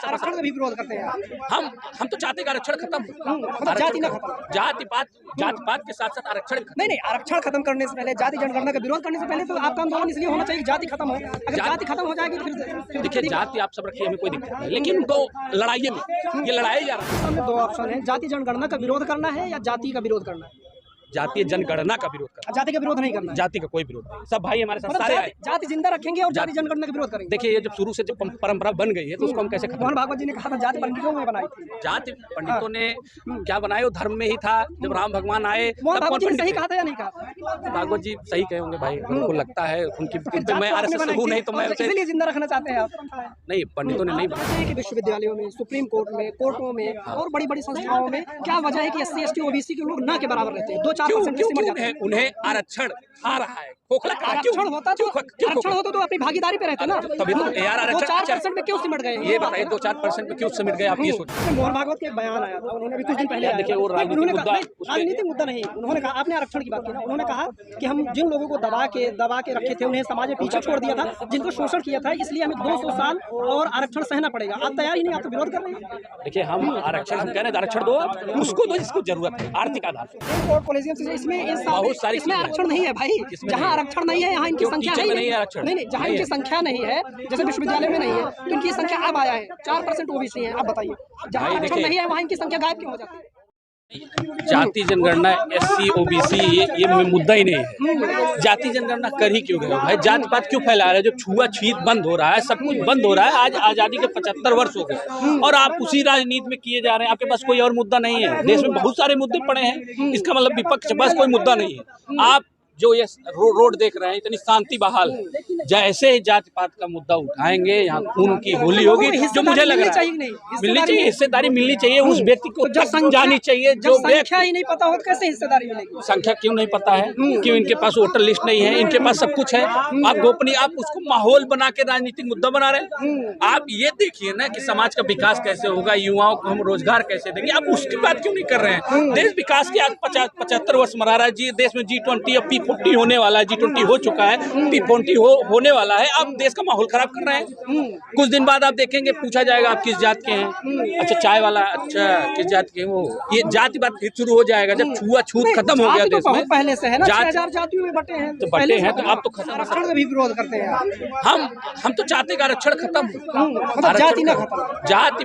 आरक्षण का भी विरोध करते हैं। हम तो चाहते हैं आरक्षण खत्म, मतलब जाति ना खत्म, जाति पात के साथ साथ आरक्षण नहीं आरक्षण खत्म करने से पहले, जाति जनगणना का विरोध करने से पहले तो आपका आंदोलन इसलिए होना चाहिए कि जाति खत्म हो। अगर जाति खत्म हो जाएगी तो फिर देखिए जाति आप सब रखिए, हमें कोई दिक्कत नहीं, लेकिन उनको लड़ाई में ये लड़ाई जा रहा है। दो ऑप्शन है, जाति जनगणना का विरोध करना है या जाति का विरोध करना है। जातीय जनगणना का विरोध करना, जाति का विरोध नहीं करना, जाति का कोई विरोध नहीं। सब भाई हमारे साथ सारे आए, जाति जिंदा रखेंगे और जाति जनगणना का विरोध करेंगे। देखिए ये जब शुरू से जब परंपरा बन गई है तो उसको हम कैसे खत्म। मोहन भागवत जी ने कहा था जाति पंडितों ने बनाई थी। जाति पंडितों ने क्या बनाया, वो धर्म में ही था। जब राम भगवान आए, मोहन भागवत जी ने सही कहा था या नहीं कहा? भागवत जी सही कहे होंगे भाई, उनको लगता है उनकी मैं आरएसएस से हूं नहीं तो मैं इसलिए जिंदा रखना चाहते हैं आप। नहीं, पंडितों ने नहीं बनाया। कि विश्वविद्यालयों में, सुप्रीम कोर्ट में, कोर्टों में और बड़ी बड़ी संस्थाओं में क्या वजह है कि SC ST OBC के लोग ना के बराबर रहते हैं? 2-4% उन्हें आरक्षण आ रहा है। खोखला आरक्षण होता तो अपनी भागीदारी पे रहते ना, तभी तो यार 2-4% में क्यों सिमट गए? ये बताइए 2-4% में क्यों सिमट गए, आप ये सोचिए। मोहन भागवत के एक बयान आया था, उन्होंने अभी कुछ दिन पहले, देखिए वो राजनीतिक मुद्दा नहीं, उन्होंने कहा, आपने आरक्षण की बात की ना, उन्होंने कहा कि हम जिन लोगों को दबा के रखे थे, उन्हें समाज में पीछे छोड़ दिया था, जिनको शोषण किया था, इसलिए हमें 200 साल और आरक्षण सहना पड़ेगा। आप तैयार ही नहीं, आप तो विरोध कर रहे हैं। देखिए हम आरक्षण, हम कह रहे हैं आरक्षण दो, उसको दो जिसको जरूरत है, आर्थिक आधार पर। इसमें आरक्षण नहीं है भाई, जहाँ आरक्षण नहीं है यहाँ इनकी संख्या नहीं, जहाँ इनकी संख्या नहीं है, जैसे विश्वविद्यालय में नहीं है तो इनकी संख्या अब आया है। 4% OBC है। आप बताइए, जहाँ आरक्षण नहीं है वहाँ इनकी संख्या गायब क्यों हो जाती है? जाति जनगणना SC OBC ये मुद्दा ही नहीं है। जाति जनगणना कर ही क्यों गए भाई? जाति पात क्यों फैला रहे हैं? जो छुआछूत बंद हो रहा है, सब कुछ बंद हो रहा है। आज आज़ादी के 75 वर्ष हो गए और आप उसी राजनीति में किए जा रहे हैं। आपके पास कोई और मुद्दा नहीं है। देश में बहुत सारे मुद्दे पड़े हैं, इसका मतलब विपक्ष के पास कोई मुद्दा नहीं है। आप जो ये रोड देख रहे हैं, इतनी शांति बहाल है, जैसे ही जाति पात का मुद्दा उठाएंगे यहाँ खून की होली होगी। जो मुझे लग रहा है मिलनी चाहिए, हिस्सेदारी मिलनी चाहिए, उस व्यक्ति को जानी चाहिए जो संख्या ही नहीं पता हो कैसे हिस्सेदारी मिलेगी? संख्या क्यों नहीं पता है? क्यों इनके पास वोटर लिस्ट नहीं है? इनके पास सब कुछ है। आप गोपनीय, आप उसको माहौल बना के राजनीतिक मुद्दा बना रहे हैं। आप ये देखिए ना कि समाज का विकास कैसे होगा, युवाओं को हम रोजगार कैसे देंगे, आप उसकी बात क्यों नहीं कर रहे हैं? देश विकास के आज 75 वर्ष मना रहा है जी। देश में G20 और P40 होने वाला है, G20 हो चुका है, P40 होने वाला है। आप देश का माहौल खराब कर रहे हैं। कुछ दिन बाद आप देखेंगे, पूछा जाएगा आप किस जात के हैं, अच्छा चाय वाला, अच्छा किस जात के हैं, वो ये जाति बात फिर शुरू हो जाएगा। जब छुआछूत खत्म हो गया देश में, पहले से है ना, 6000 जातियों में बटे हैं, तो बटे हैं, तो आप तो खत्म। आरक्षण का भी विरोध करते हैं। हम तो चाहते हैं आरक्षण खत्म, जाति ना खत्म, जाति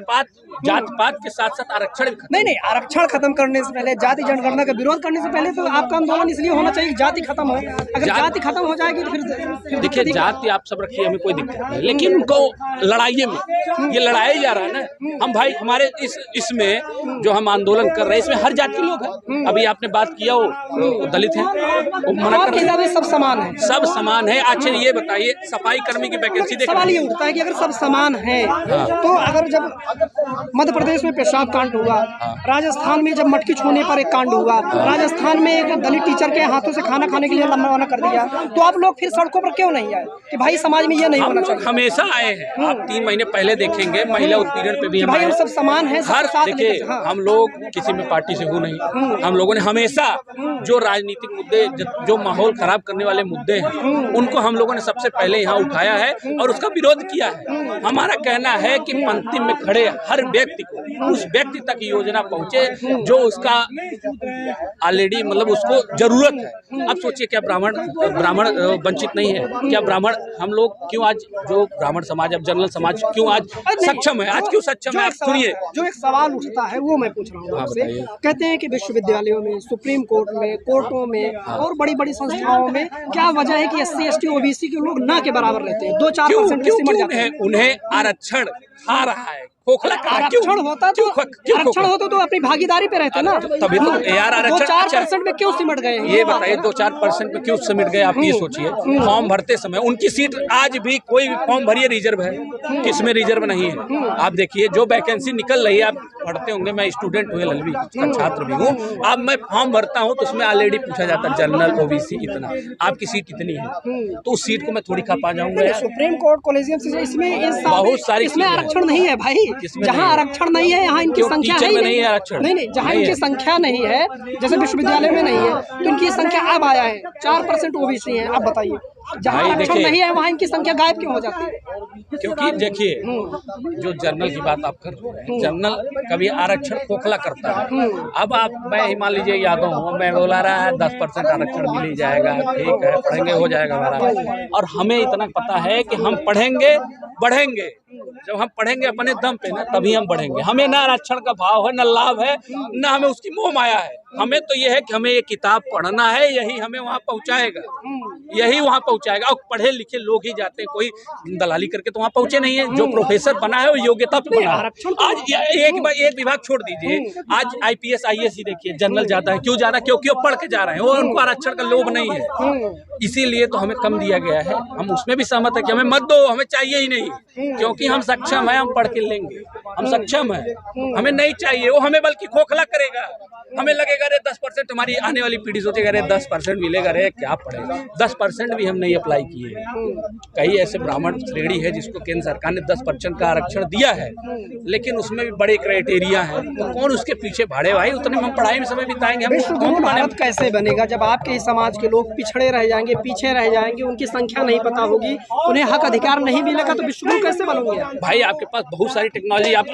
पात के साथ साथ आरक्षण नहीं आरक्षण खत्म करने से पहले, जाति जनगणना का विरोध करने से पहले तो आपका आंदोलन इसलिए होना चाहिए कि जाति खत्म हो। अगर जाति खत्म हो जाएगी तो फिर देखिए जाति आप सब रखिए, हमें कोई दिक्कत नहीं, लेकिन उनको लड़ाई में ये लड़ाई जा रहा है ना। हम भाई हमारे इसमें जो हम आंदोलन कर रहे हैं, इसमें हर जाति के लोग हैं। अभी आपने बात किया वो दलित हैं, वो मना कर रहे हैं। सब समान है, सब समान है। अच्छा ये बताइए, सफाई कर्मी की वैकेंसी देखिए, सवाल ये उठता है कि अगर सब समान है तो अगर जब मध्य प्रदेश में पेशाब कांड हुआ, राजस्थान में जब मटकी छूने पर एक कांड हुआ, राजस्थान में एक दलित टीचर के हाथों से खाना खाने के लिए रवाना कर दिया, तो आप लोग फिर सड़कों पर क्यों नहीं आए कि भाई समाज में ये नहीं होना चाहिए? हमेशा आए हैं। आप 3 महीने पहले देखेंगे महिला उत्पीड़न पे भी भाई हम सब समान हैं, हर देखिए हम लोग किसी में पार्टी से हो नहीं। हम लोगों ने हमेशा जो राजनीतिक मुद्दे, जो माहौल खराब करने वाले मुद्दे हैं, उनको हम लोगों ने सबसे पहले यहाँ उठाया है और उसका विरोध किया है। हमारा कहना है कि पंक्ति में खड़े हर व्यक्ति को, उस व्यक्ति तक योजना पहुँचे जो उसका ऑलरेडी मतलब उसको जरूरत है। अब सोचिए, क्या ब्राह्मण वंचित नहीं है? क्या ब्राह्मण, हम लोग क्यों आज, जो ब्राह्मण समाज, अब जनरल समाज क्यों आज सक्षम है? आज क्यों सक्षम है? सुनिए, जो एक सवाल उठता है वो मैं पूछ रहा हूँ आपसे। कहते हैं कि विश्वविद्यालयों में, सुप्रीम कोर्ट में, कोर्टों में और बड़ी बड़ी संस्थाओं में क्या वजह है कि SC ST OBC के लोग ना के बराबर रहते हैं? 2-4% में सिमट जाते हैं। उन्हें आरक्षण आ रहा है। खोखला आरक्षण होता तो अपनी भागीदारी पे रहते ना, तभी तो यार 2-4% में क्यों सिमट गए? ये बताइए 2-4% में क्यों सिमट गए? आप ये सोचिए, फॉर्म भरते समय उनकी सीट, आज भी कोई भी फॉर्म भरिए रिजर्व है, किसमें रिजर्व नहीं है? आप देखिए जो वैकेंसी निकल रही है, आप पढ़ते होंगे, मैं स्टूडेंट हुए ललवी का छात्र भी हूँ। अब मैं फॉर्म भरता हूँ तो उसमें ऑलरेडी पूछा जाता है जनरल OBC इतना, आपकी सीट इतनी है, तो उस सीट को मैं थोड़ी खा पा जाऊंगा। सुप्रीम कोर्ट कॉलेजियम, इसमें बहुत सारी, इसमें आरक्षण नहीं है भाई। जहाँ आरक्षण नहीं है यहाँ इनकी संख्या नहीं है। आरक्षण नहीं, जहाँ इनकी संख्या नहीं है, जैसे विश्वविद्यालय में नहीं है, तो इनकी संख्या अब आया है। 4% OBC है। आप बताइए, जहाँ भाई आरक्षण देखिए- नहीं है वहाँ इनकी संख्या गायब क्यों हो जाती है? क्योंकि देखिए जो जनरल की बात आप कर रहे हैं, जनरल कभी आरक्षण खोखला करता है। अब आप मैं ही मान लीजिए यादव हूँ, मैं बोला रहा है 10% आरक्षण मिल ही जाएगा, ठीक है पढ़ेंगे हो जाएगा हमारा, और हमें इतना पता है कि हम पढ़ेंगे बढ़ेंगे। जब हम पढ़ेंगे अपने दम पे ना तभी हम बढ़ेंगे। हमें ना आरक्षण का भाव है, ना लाभ है, ना हमें उसकी मोह माया है। हमें तो ये है कि हमें ये किताब पढ़ना है, यही हमें वहाँ पहुँचाएगा, यही वहाँ पहुँचाएगा। और पढ़े लिखे लोग ही जाते हैं, कोई दलाली करके तो वहाँ पहुँचे नहीं है। जो प्रोफेसर बना है वो योग्यता पे बना है। आज एक विभाग छोड़ दीजिए, आज IPS IAS ही देखिए जनरल जाता है, क्यों जा रहा है? क्योंकि वो पढ़ के जा रहे हैं, वो उनको आरक्षण का लोभ नहीं है, इसीलिए तो हमें कम दिया गया है। हम उसमें भी सहमत है कि हमें मत दो, हमें चाहिए ही नहीं, क्योंकि हम सक्षम हैं, हम पढ़ के लेंगे, हम सक्षम हैं, हमें नहीं चाहिए। वो हमें बल्कि खोखला करेगा, हमें लगेगा अरे 10% हमारी आने वाली पीढ़ी सोचेगा अरे 10% मिलेगा, अरे क्या पढ़ेगा। 10% भी हम नहीं अप्लाई किए। कई ऐसे ब्राह्मण श्रेणी है जिसको केंद्र सरकार ने 10% का आरक्षण दिया है, लेकिन उसमें भी बड़े क्राइटेरिया हैं, तो कौन उसके पीछे भाड़े भाई, उतने हम पढ़ाई में समय बिताएंगे। हम विश्वगुरु भारत कैसे बनेगा जब आपके इस समाज के लोग पिछड़े रह जाएंगे, पीछे रह जाएंगे, उनकी संख्या नहीं पता होगी, उन्हें हक अधिकार नहीं मिलेगा, तो विश्वगुरु कैसे बनोगे? भाई आपके पास बहुत सारी टेक्नोलॉजी, आप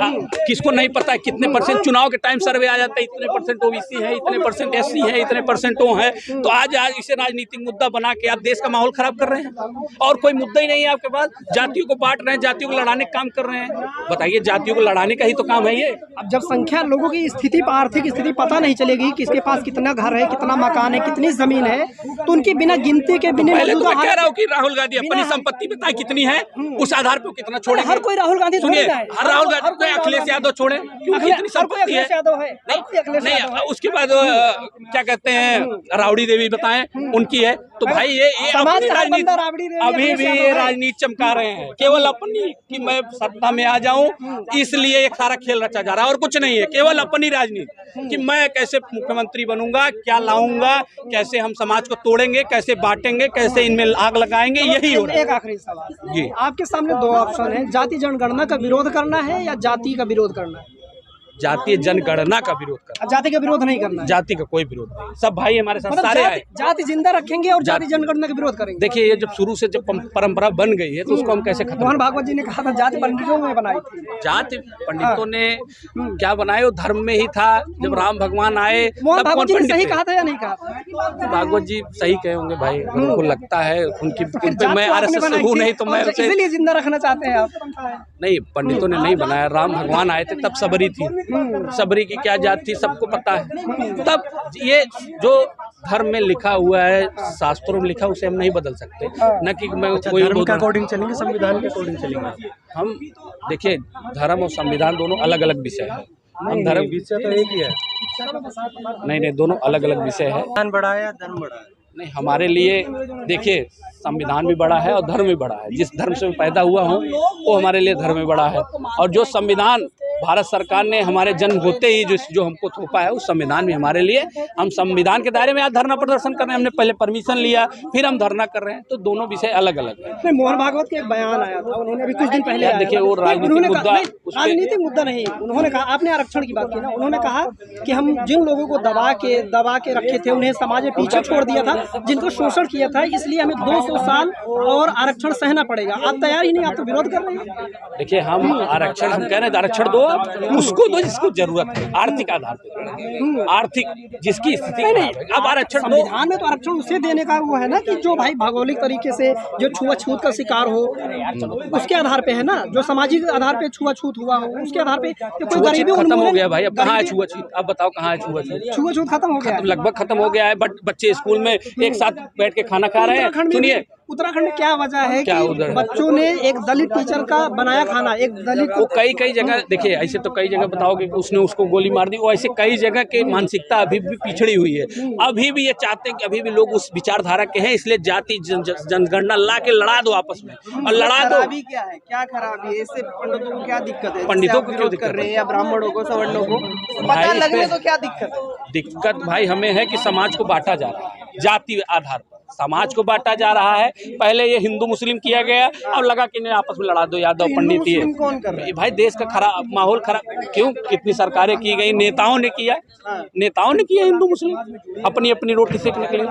किसको नहीं पता है कितने परसेंट चुनाव के टाइम सर्वे आ जाता है, इतने परसेंट OBC है, इतने परसेंट SC है, इतने परसेंट वो है। तो आज इसे राजनीतिक मुद्दा बना के आप देश का माहौल खराब कर रहे हैं, और कोई मुद्दा ही नहीं है आपके पास। जातियों को बांट रहे हैं, जातियों को लड़ाने का काम कर रहे हैं। बताइए, जातियों को लड़ाने का ही तो काम है ये। अब जब संख्या लोगों की स्थिति, आर्थिक स्थिति पता नहीं चलेगी, किसके पास कितना घर है, कितना मकान है, कितनी जमीन है, तो उनकी बिना गिनती के बिना पहले तो मैं कह रहा हूँ कि राहुल गांधी अपनी संपत्ति बताए कितनी है, उस आधार पर कितना छोड़े। हर कोई राहुल गांधी सुनिए, हर राहुल गांधी, अखिलेश यादव छोड़े, क्योंकि इतनी संपत्ति है। नहीं, उसके बाद क्या कहते हैं राबड़ी देवी बताएं, उनकी है। तो भाई ये अपनी राजनीति, अभी भी ये राजनीति चमका रहे हैं, केवल अपनी कि मैं सत्ता में आ जाऊं, इसलिए एक सारा खेल रचा जा रहा है, और कुछ नहीं है। केवल अपनी राजनीति कि मैं कैसे मुख्यमंत्री बनूंगा, क्या लाऊंगा, कैसे हम समाज को तोड़ेंगे, कैसे बांटेंगे, कैसे इनमें आग लगाएंगे, यही हो रहा है। एक आखिरी सवाल जी, आपके सामने दो ऑप्शन है, जाति जनगणना का विरोध करना है या जाति का विरोध करना है? जातीय जनगणना का विरोध करना, जाति का विरोध नहीं करना है। जाति का कोई विरोध नहीं, सब भाई हमारे साथ सारे आए। जाति जिंदा रखेंगे और जाति जनगणना का विरोध करेंगे। देखिए, ये जब शुरू से जब परंपरा बन गई है तो उसको हम कैसे खत्म? मोहन भागवत जी ने कहा था जाति पंडितों ने बनाई थी। जाति पंडितों ने क्या बनाए, वो धर्म में ही था। जब राम भगवान आए मोहन तब भागवत कौन जी ने सही पंडित कहा था या नहीं कहा? भागवत जी सही कहे होंगे भाई, उनको लगता है उनकी मैं RSS से हूँ नहीं, तो मैं इसलिए जिंदा रखना चाहते हैं आप? नहीं, पंडितों ने नहीं बनाया। राम भगवान आए थे तब सबरी थी, सबरी की क्या जात थी सबको पता है। तब ये जो धर्म में लिखा हुआ है, शास्त्रों में लिखा, उसे हम नहीं बदल सकते। न कि मैं कोई धर्म के अकॉर्डिंग चलेंगे, संविधान के अकॉर्डिंग चलेंगे। हम देखिए, धर्म और संविधान दोनों अलग अलग विषय है। हम धर्म विषय तो एक ही है। नहीं, दोनों अलग अलग विषय है। संविधान बड़ा है या धर्म बड़ा है? नहीं, हमारे लिए देखिए, संविधान भी बड़ा है और धर्म भी बड़ा है। जिस धर्म से मैं पैदा हुआ हूँ वो हमारे लिए धर्म भी बड़ा है, और जो संविधान भारत सरकार ने हमारे जन्म होते ही जो हमको थोपा है, उस संविधान भी हमारे लिए, हम संविधान के दायरे में आज धरना प्रदर्शन कर रहे हैं। हमने पहले परमिशन लिया, फिर हम धरना कर रहे हैं, तो दोनों विषय अलग अलग है। मोहन भागवत के एक बयान आया था, उन्होंने अभी कुछ दिन पहले, देखिए वो राजनीतिक मुद्दा, राजनीतिक मुद्दा नहीं, उन्होंने कहा, आपने आरक्षण की बात की ना, उन्होंने कहा कि हम जिन लोगों को दबा के रखे थे, उन्हें समाज में पीछे छोड़ दिया था, जिनको शोषण किया था, इसलिए हमें 200 साल और आरक्षण सहना पड़ेगा। आप तैयार ही नहीं, आप तो विरोध कर रहे हैं। देखिए, हम आरक्षण, हम कह रहे हैं आरक्षण दो, उसको दो जिसको जरूरत है, आर्थिक आधार पर, आर्थिक जिसकी स्थिति नहीं। अब आरक्षण दो, संविधान में तो आरक्षण उसे देने का वो है ना कि जो भाई भौगोलिक तरीके से जो छुआछूत का शिकार हो, उसके आधार पे है ना, जो सामाजिक आधार पे छुआछूत हुआ हो, उसके आधार पे कोई गरीबी खत्म हो गया भाई। अब कहाँ है छुआछूत? अब बताओ कहाँ है छुआछूत? छुआछूत खत्म हो गया, लगभग खत्म हो गया है। बट बच्चे स्कूल में एक साथ बैठ के खाना खा रहे हैं। सुनिए, उत्तराखंड में क्या वजह है कि बच्चों ने एक दलित टीचर का बनाया खाना, एक दलित वो कई जगह, देखिए ऐसे तो कई जगह बताओगे कि उसने उसको गोली मार दी, वो ऐसे कई जगह की मानसिकता अभी भी पिछड़ी हुई है। अभी भी ये चाहते हैं कि अभी भी लोग उस विचारधारा के हैं, इसलिए जाति जनगणना ला के लड़ा दो आपस में, और लड़ा दो। खराबी क्या है, क्या खराबी है इससे? पंडितों को क्या दिक्कत है? पंडितों को क्यों कर रहे हैं, या ब्राह्मणों को, सवर्णों को पता लगने तो क्या दिक्कत है? दिक्कत भाई हमें है कि समाज को बांटा जा रहा है, जाति आधार पर समाज को बांटा जा रहा है। पहले ये हिंदू मुस्लिम किया गया, अब लगा कि इन्हें आपस में लड़ा दो, यादव पंडित ही है। कौन कर रहा है? भाई देश का खराब माहौल खराब क्यों? कितनी सरकारें की गई, नेताओं ने किया, नेताओं ने किया हिंदू मुस्लिम अपनी अपनी रोटी सेकने के लिए।